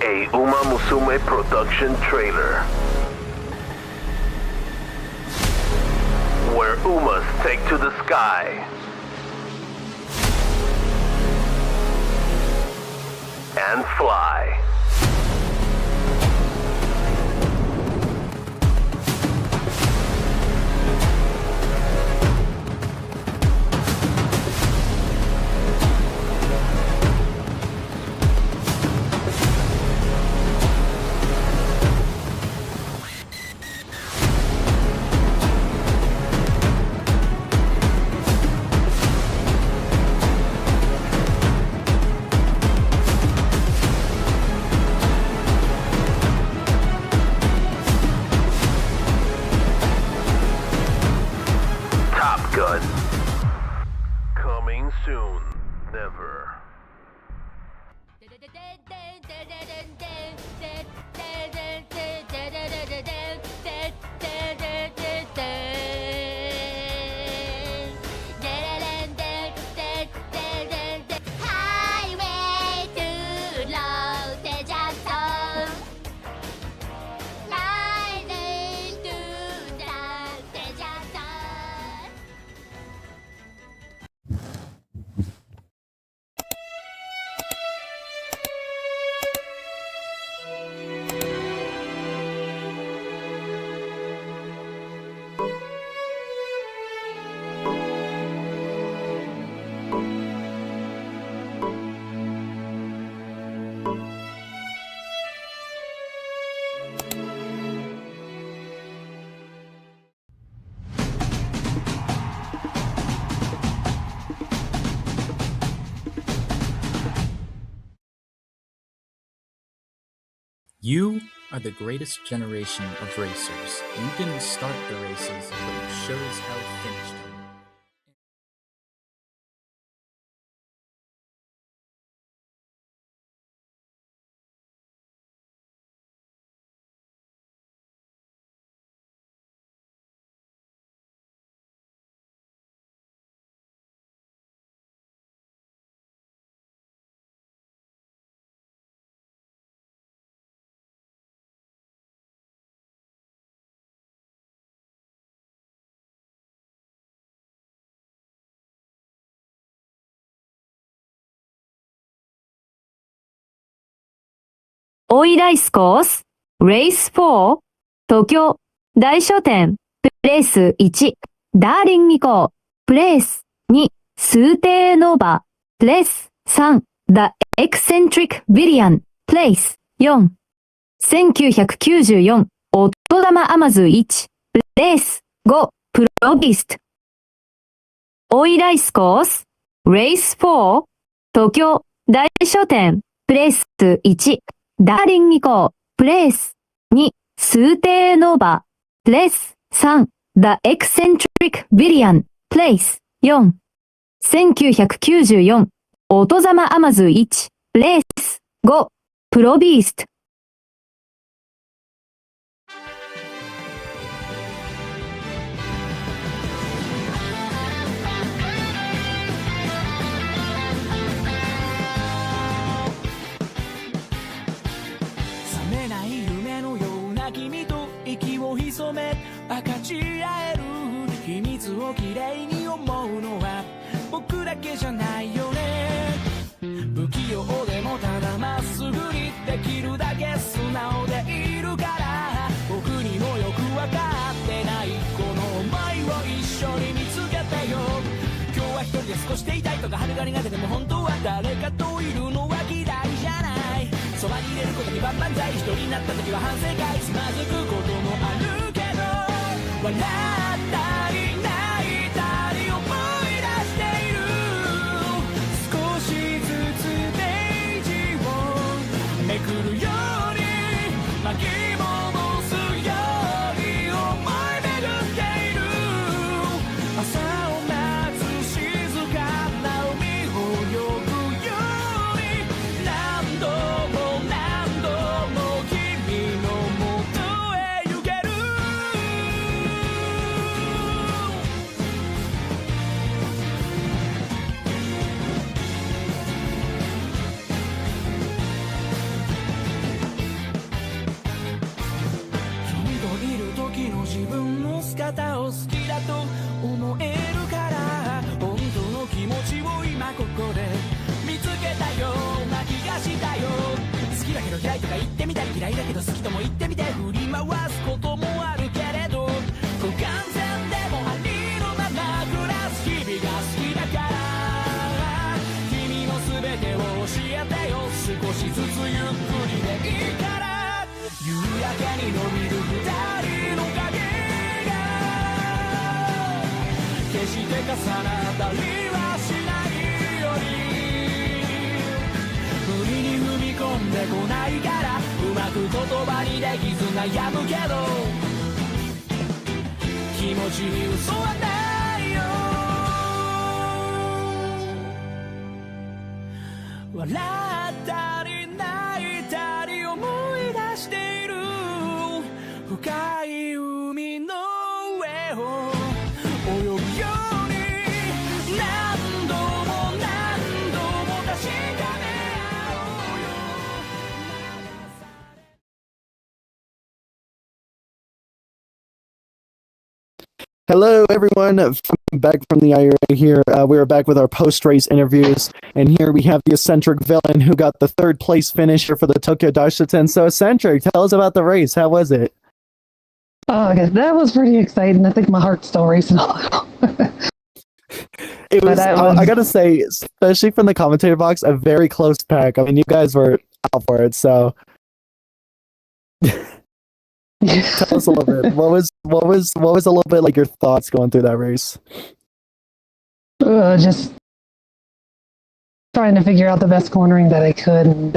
A Uma Musume production trailer, where Umas take to the sky and fly. Top Gun. Coming soon. Never. Highway to Los Daishoten. Rising to Los Daishoten. You are the greatest generation of racers. You didn't start the races, but you sure as hell finished them.オイライスコース、レース4、東京、大商店、プレイス1、ダーリン2号、プレイス2、スーテーノーバ、プレイス3、The Eccentric Villian、プレイス4、1994、音玉アマズ1、プレイス5、プロビスト。オイライスコース、レース4、東京、大商店、プレイス1、ダーリン2号、プレイス2、スーテーノーバ、プレイス3、The Eccentric Villian、プレイス4、1994、音玉アマズ1、プレイス5、プロビースト。覚めない夢のような君と息を潜め分かち合える秘密をきれいに思うのは僕だけじゃないよね。不器用でもただまっすぐにできるだけ素直でいるから僕にもよくわかってないこの想いを一緒に見つけてよ。今日は一人で過ごしていたいと春が苦手でも本当は誰かといるのは嫌いじゃない。そばにいれることに万々歳。一人になった時は反省会。つまずくこともあるけど、笑ったり泣いたり思い出している。少しずつページをめくるように巻き戻すように思い巡っている。朝を待つ静かな海を泳ぐように何度も何度も君のもとへ行ける。君といる時の自分の姿を好きだと思えるから、本当の気持ちを今ここで見つけたような気がしたよ。好きだけど嫌いとか言ってみたり、嫌いだけど好きとも言ってみて振り回すこともあるけれど、不完全でもありのまま暮らす日々が好きだから、君の全てを教えてよ。少しずつゆっくりでいいから、夕焼けに伸びる二人の影が決して重なったりはしないように。無理に踏み込んでこないから、うまく言葉にできず悩むけど、気持ちに嘘はないよ。笑ったり泣いたり思い出している。深い海の上を泳ぐように何度も何度も確かめ合おうよ。Hello, everyone. Back from the IRA here. We are back with our post-race interviews, and here we have the eccentric villain who got the third place finisher for the Tokyo Daishoten. So, eccentric, tell us about the race. How was it? Oh, okay. That was pretty exciting. I think my heart's still racing a little. It was, I gotta say, especially from the commentator box, a very close pack. I mean, you guys were out for it, so. Tell us a little bit. What was a little bit like your thoughts going through that race? Just trying to figure out the best cornering that I could, and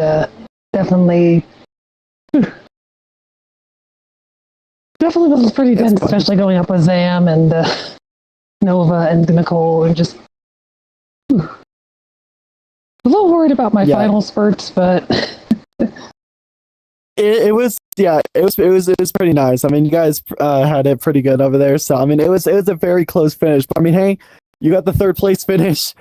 definitely was pretty tense, especially going up with Zam and Nova and Nicole, and just a little worried about my final spurts, but it was pretty nice. I mean, you guys had it pretty good over there. So I mean, it was a very close finish. But I mean, hey, you got the third place finish.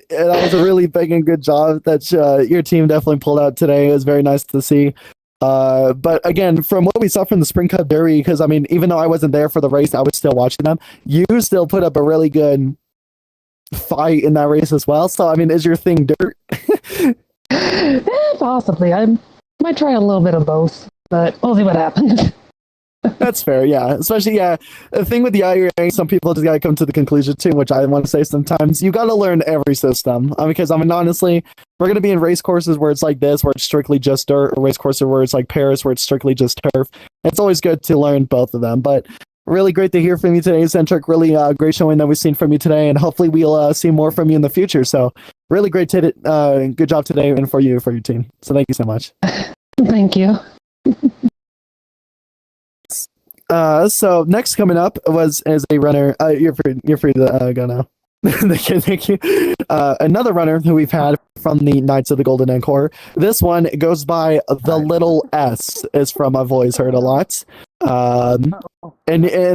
And that was a really big and good job that your team definitely pulled out today. It was very nice to see. But again, from what we saw from the Spring Cup Derby, because I mean, even though I wasn't there for the race, I was still watching them. You still put up a really good fight in that race as well. So I mean, is your thing dirt? Possibly. I might try a little bit of both, but we'll see what happens. That's fair, yeah. Especially, yeah. The thing with the IRA, some people just gotta come to the conclusion too, which I want to say sometimes. You gotta learn every system. Because, I mean, honestly, we're gonna be in race courses where it's like this, where it's strictly just dirt, or race courses where it's like Paris, where it's strictly just turf. It's always good to learn both of them. But really great to hear from you today, Centric. Really great showing that we've seen from you today, and hopefully we'll see more from you in the future. So, really great good job today, and for your team. So, thank you so much. Thank you. So next coming up is a runner. You're free to go now. Thank you. Another runner who we've had from the Knights of the Golden Encore. This one goes by the little S. Is from I've always heard a lot. And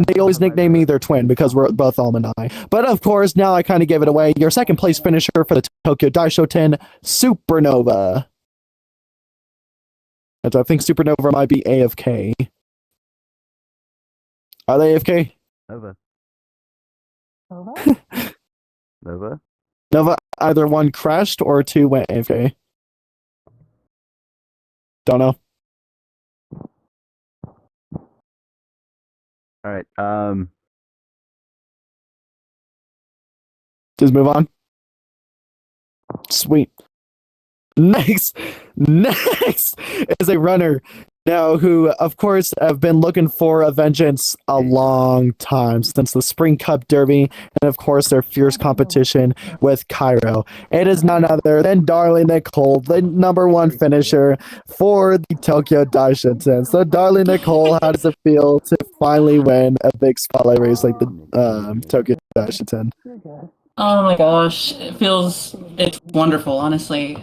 they always nickname me their twin because we're both alumni. But of course, now I kind of gave it away. Your second place finisher for the Tokyo Daishoten, Supernova. And I think Supernova might be AFK. Are they AFK? Nova. Nova? Nova? Nova, either one crashed or two went AFK. Don't know. Alright, Just move on. Sweet. Next is a runner now who, of course, have been looking for a vengeance a long time since the Spring Cup Derby and, of course, their fierce competition with Cairo. It is none other than Darling Nicole, the number one finisher for the Tokyo Daishoten. So, Darling Nicole, how does it feel to finally win a big spotlight race like the Tokyo Daishoten? Oh my gosh, it's wonderful, honestly.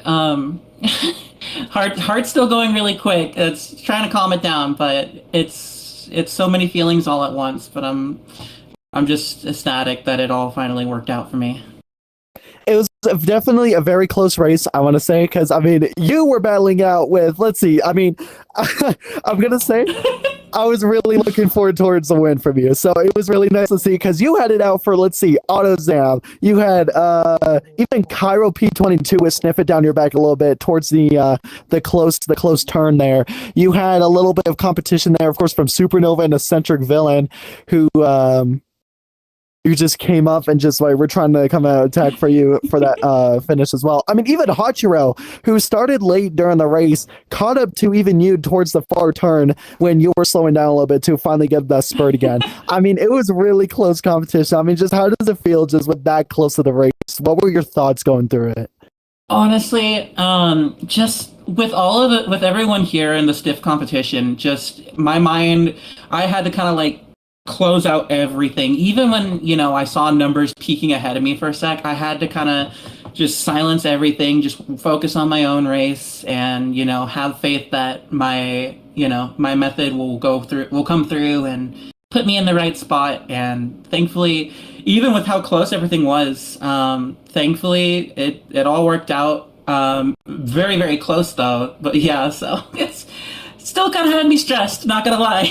Heart's still going really quick. It's trying to calm it down, but it's so many feelings all at once. But I'm just ecstatic that it all finally worked out for me. It was definitely a very close race, I want to say, because, I mean, you were battling out with, let's see, I mean, I'm going to say, I was really looking forward towards the win from you. So it was really nice to see, because you had it out for, let's see, AutoZam. You had even Cairo P22 would sniff it down your back a little bit towards the close turn there. You had a little bit of competition there, of course, from Supernova and Eccentric Villain, who just came up and just like we're trying to come out attack for you for that finish as well. I mean, even Hachiro, who started late during the race, caught up to even you towards the far turn when you were slowing down a little bit to finally get that spurt again. I mean, it was really close competition. I mean, just how does it feel just with that close to the race? What were your thoughts going through it? Honestly, just with with everyone here in the stiff competition, just my mind, I had to kind of like close out everything. Even when, I saw numbers peeking ahead of me for a sec, I had to kind of just silence everything, just focus on my own race and, have faith that my method will come through and put me in the right spot. And thankfully, even with how close everything was, thankfully it all worked out. Very, very close though. But yeah, so it's still kind of had me stressed, not gonna lie.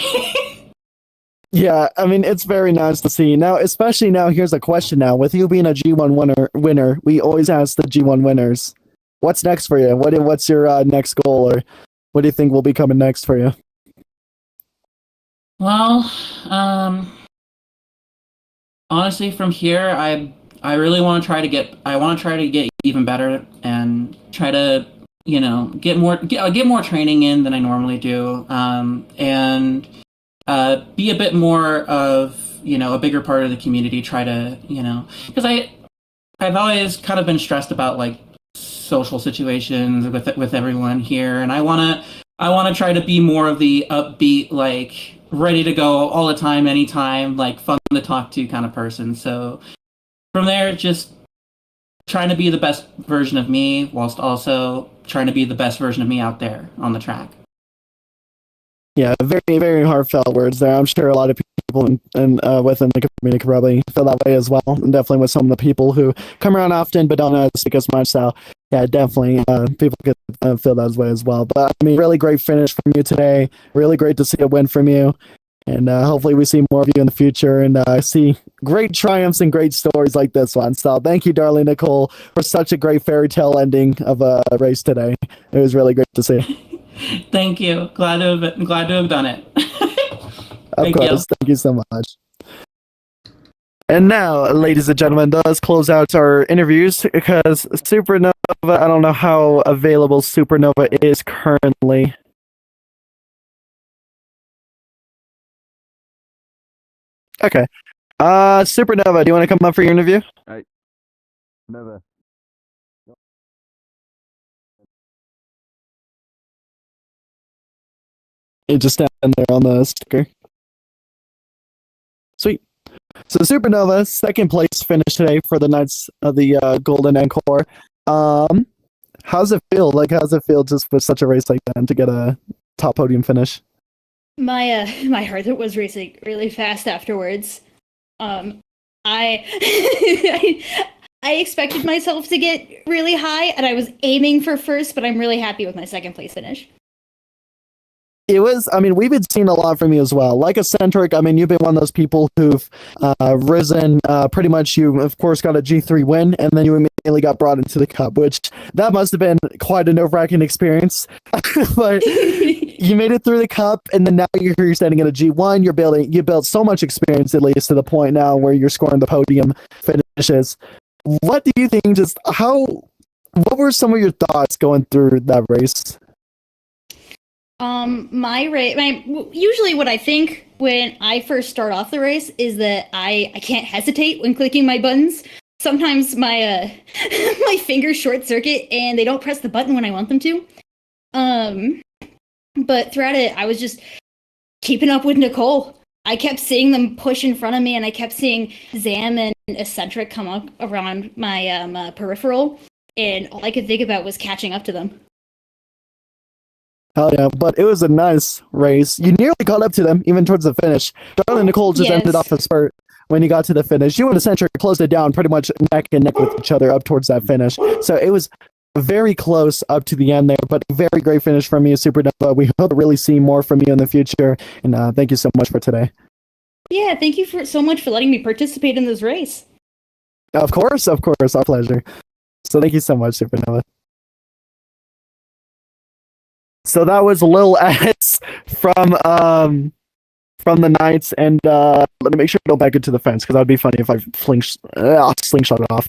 Yeah, I mean, it's very nice to see. Now, especially now, here's a question now. With you being a G1 winner, we always ask the G1 winners, what's next for you? What's your next goal, or what do you think will be coming next for you? Well, honestly, from here, I really want to try to get even better and try to, get more training in than I normally do, and be a bit more of, a bigger part of the community, try to, because I've always kind of been stressed about like social situations with everyone here. And I want to try to be more of the upbeat, like ready to go all the time, anytime, like fun to talk to kind of person. So from there, just trying to be the best version of me whilst also trying to be the best version of me out there on the track. Yeah, very, very heartfelt words there. I'm sure a lot of people within the community could probably feel that way as well. And definitely with some of the people who come around often but don't speak as much. So, yeah, definitely people could feel that way as well. But, I mean, really great finish from you today. Really great to see a win from you. And hopefully we see more of you in the future and see great triumphs and great stories like this one. So thank you, Darling Nicole, for such a great fairy tale ending of a race today. It was really great to see. Thank you. Glad to have done it. Of course. Thank you so much. And now, ladies and gentlemen, let's close out our interviews because Supernova, I don't know how available Supernova is currently. Okay. Supernova, do you want to come up for your interview? Never. It just stand there on the sticker. Sweet. So Supernova, second place finish today for the Knights of the Golden Encore. How's it feel? Like, how's it feel just with such a race like that to get a top podium finish? My heart was racing really fast afterwards. I I expected myself to get really high, and I was aiming for first, but I'm really happy with my second place finish. It was, I mean, we've been seeing a lot from you as well. Like Eccentric, I mean, you've been one of those people who've risen, pretty much you, of course, got a G3 win, and then you immediately got brought into the Cup, which that must have been quite a nerve-wracking experience. But you made it through the Cup, and then now you're standing at a G1, you built so much experience, at least to the point now where you're scoring the podium finishes. What do you think, just how what were some of your thoughts going through that race? Usually what I think when I first start off the race is that I can't hesitate when clicking my buttons. Sometimes my my fingers short circuit and they don't press the button when I want them to. But throughout it, I was just keeping up with Nicole. I kept seeing them push in front of me, and I kept seeing Zam and Eccentric come up around my peripheral, and all I could think about was catching up to them. Hell yeah, but it was a nice race. You nearly caught up to them, even towards the finish. John and Nicole just ended off a spurt when you got to the finish. You and Eccentric closed it down pretty much neck and neck with each other up towards that finish. So it was very close up to the end there, but a very great finish from you, Supernova. We hope to really see more from you in the future, and thank you so much for today. Yeah, thank you so much for letting me participate in this race. Of course, our pleasure. So thank you so much, Supernova. So that was Lil S from the Knights, and let me make sure to go back into the fence because that'd be funny if I slingshot it off.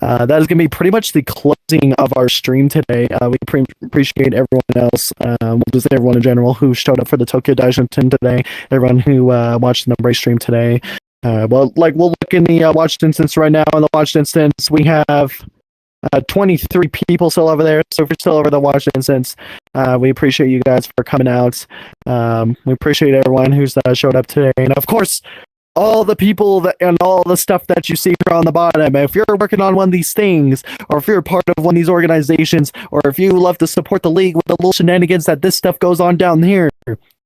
That is going to be pretty much the closing of our stream today. We appreciate everyone else, we'll just say everyone in general who showed up for the Tokyo Daishoten today, everyone who watched the Embrace stream today. We'll look in the watched instance right now. In the watched instance, we have 23 people still over there. So if you're still over the watched instance, we appreciate you guys for coming out. We appreciate everyone who's showed up today, and of course, all the people and all the stuff that you see here on the bottom. If you're working on one of these things, or if you're part of one of these organizations, or if you love to support the league with the little shenanigans that this stuff goes on down here,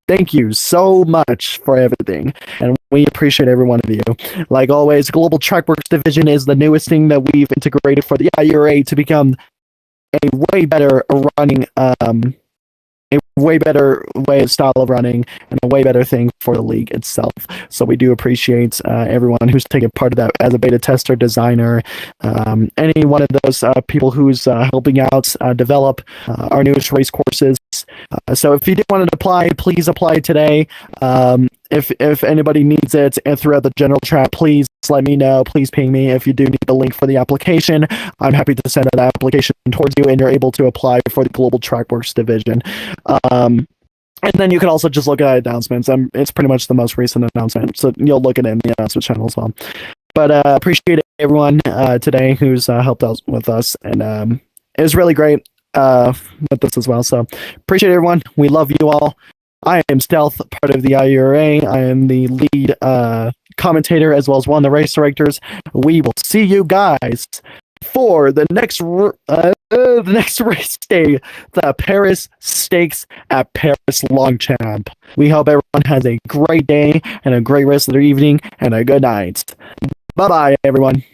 thank you so much for everything, and we appreciate every one of you. Like always, Global Trackworks Division is the newest thing that we've integrated for the IURA to become a way better running, a way better style of running, and a way better thing for the league itself. So we do appreciate everyone who's taken part of that as a beta tester, designer, any one of those people who's helping out develop our newest race courses. So if you did want to apply, please apply today. If anybody needs it and throughout the general chat, please let me know. Please ping me if you do need the link for the application. I'm happy to send that application towards you, and you're able to apply for the Global Trackworks Division. And then you can also just look at announcements. It's pretty much the most recent announcement, so you'll look at it in the announcement channel as well. But appreciate everyone today who's helped out with us, and it was really great with this as well. So appreciate everyone. We love you all. I am Stealth, part of the IURA. I am the lead commentator as well as one of the race directors. We will see you guys for the next race day, the Paris Stakes at Paris Longchamp. We hope everyone has a great day and a great rest of their evening and a good night. Bye bye, everyone.